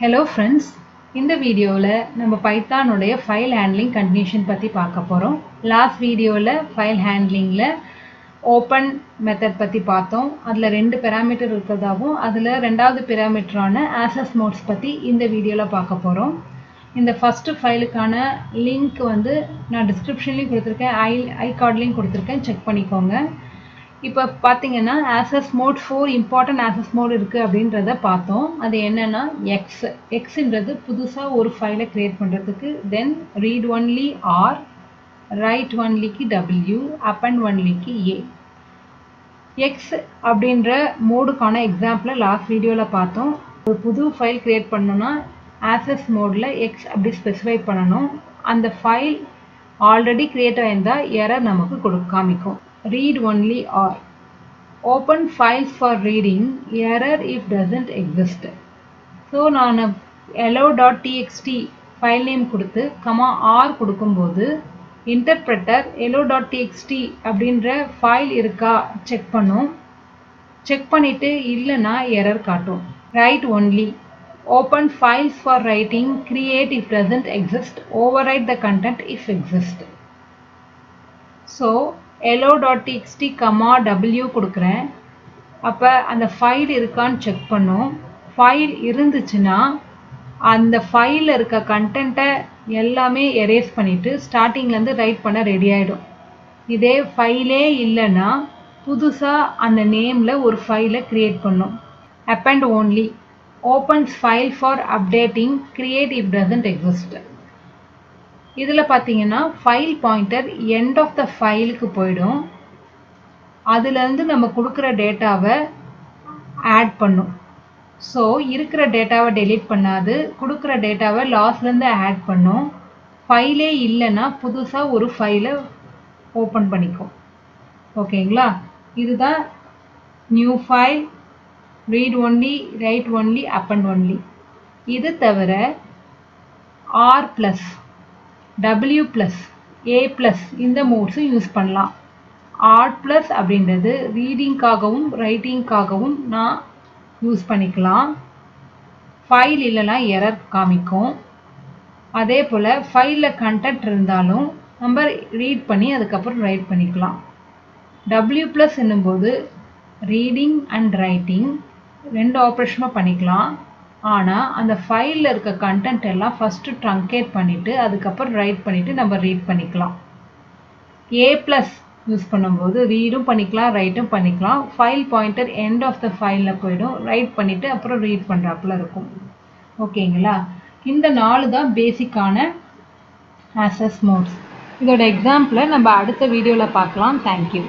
Hello friends, இந்த வீடியோவில் நம்ம பைத்தானுடைய ஃபைல் ஹேண்ட்லிங் கண்டிஷன் பற்றி பார்க்க போகிறோம். லாஸ்ட் வீடியோவில் ஃபைல் ஹேண்ட்லிங்கில் ஓப்பன் மெத்தட் பற்றி பார்த்தோம். அதில் 2 பேராமீட்டர் இருக்கிறதாகவும் அதில் ரெண்டாவது பேராமீட்டரான ஆக்சஸ் மோட்ஸ் பற்றி இந்த வீடியோவில் பார்க்க போகிறோம். இந்த ஃபஸ்ட்டு ஃபைலுக்கான லிங்க் நான் டிஸ்கிரிப்ஷன்லேயும் கொடுத்துருக்கேன், ஐ கார்ட்லேயும் கொடுத்துருக்கேன், செக் பண்ணிக்கோங்க. இப்போ பார்த்தீங்கன்னா access mode 4 important access mode இருக்குது அப்படின்றத பார்த்தோம். அது என்னென்னா எக்ஸ்ன்றது புதுசாக ஒரு ஃபைலை க்ரியேட் பண்ணுறதுக்கு, then read only R, write ஒன்லிக்கு டபிள்யூ, அப்பண்ட் ஒன்லிக்கு ஏ. எக்ஸ் அப்படின்ற மோடுக்கான எக்ஸாம்பிளை லாஸ்ட் வீடியோவில் பார்த்தோம். ஒரு புது ஃபைல் க்ரியேட் பண்ணணும்னா ஆக்சஸ் மோடில் எக்ஸ் அப்படி ஸ்பெசிஃபை பண்ணணும். அந்த ஃபைல் ஆல்ரெடி க்ரியேட் ஆகியிருந்தால் எரர் நமக்கு காமிக்கும். Read only or open files for reading, error if doesn't exist. So நான் hello.txt file name கொடுத்து r கொடுக்கும்போது இன்டர்பிரட்டர் hello.txt அப்படின்ற ஃபைல் இருக்கா செக் பண்ணும். செக் பண்ணிட்டு இல்லைன்னா எரர் காட்டும். Write only, open files for writing, create if doesn't exist, overwrite the content if exist. So hello.txt, w கொடுக்குறேன். அப்போ அந்த ஃபைல் இருக்கான்னு செக் பண்ணும். ஃபைல் இருந்துச்சுன்னா அந்த ஃபைலில் இருக்க கண்டென்ட்டை எல்லாமே எரேஸ் பண்ணிவிட்டு ஸ்டார்டிங்லேருந்து ரைட் பண்ண ரெடி ஆகிடும். இதே ஃபைலே இல்லைன்னா புதுசாக அந்த நேமில் ஒரு ஃபைலை க்ரியேட் பண்ணும். append only, opens file for updating, create if doesn't exist. இதில் பார்த்தீங்கன்னா file pointer end of the ஃபைலுக்கு போயிடும். அதுலேருந்து நம்ம கொடுக்குற டேட்டாவை ஆட் பண்ணும். ஸோ இருக்கிற டேட்டாவை டெலீட் பண்ணாது, கொடுக்குற டேட்டாவை லாஸ்ட்லேருந்து ஆட் பண்ணும். ஃபைலே இல்லைன்னா புதுசாக ஒரு ஃபைலை ஓப்பன் பண்ணிக்கும். ஓகேங்களா? இதுதான் new file, read only, write only, append only. இது தவிர R plus, W plus, A plus இந்த மோட்ஸும் யூஸ் பண்ணலாம். R ப்ளஸ் அப்படின்றது ரீடிங்காகவும் ரைட்டிங்காகவும் நான் யூஸ் பண்ணிக்கலாம். ஃபைல் இல்லைனா எரர் காமிக்கும். அதே போல் ஃபைலில் கண்டென்ட் இருந்தாலும் நம்ம ரீட் பண்ணி அதுக்கப்புறம் ரைட் பண்ணிக்கலாம். W ப்ளஸ் என்னும்போது ரீடிங் அண்ட் ரைட்டிங் 2 ஆப்ரேஷனும் பண்ணிக்கலாம். ஆனால் அந்த ஃபைலில் இருக்க கண்டென்ட் எல்லாம் ஃபஸ்ட்டு ட்ரங்கேட் பண்ணிவிட்டு அதுக்கப்புறம் ரைட் பண்ணிவிட்டு நம்ம ரீட் பண்ணிக்கலாம். ஏ ப்ளஸ் யூஸ் பண்ணும்போது ரீடும் பண்ணிக்கலாம், ரைட்டும் பண்ணிக்கலாம். File pointer end of the ஃபைலில் போய்டும், ரைட் பண்ணிவிட்டு அப்புறம் ரீட் பண்ணுறாப்புல இருக்கும். ஓகேங்களா? இந்த 4 தான் பேசிக்கான ஆக்சஸ் மோட்ஸ். இதோட எக்ஸாம்பிளை நம்ம அடுத்த வீடியோவில் பார்க்கலாம். தேங்க்யூ.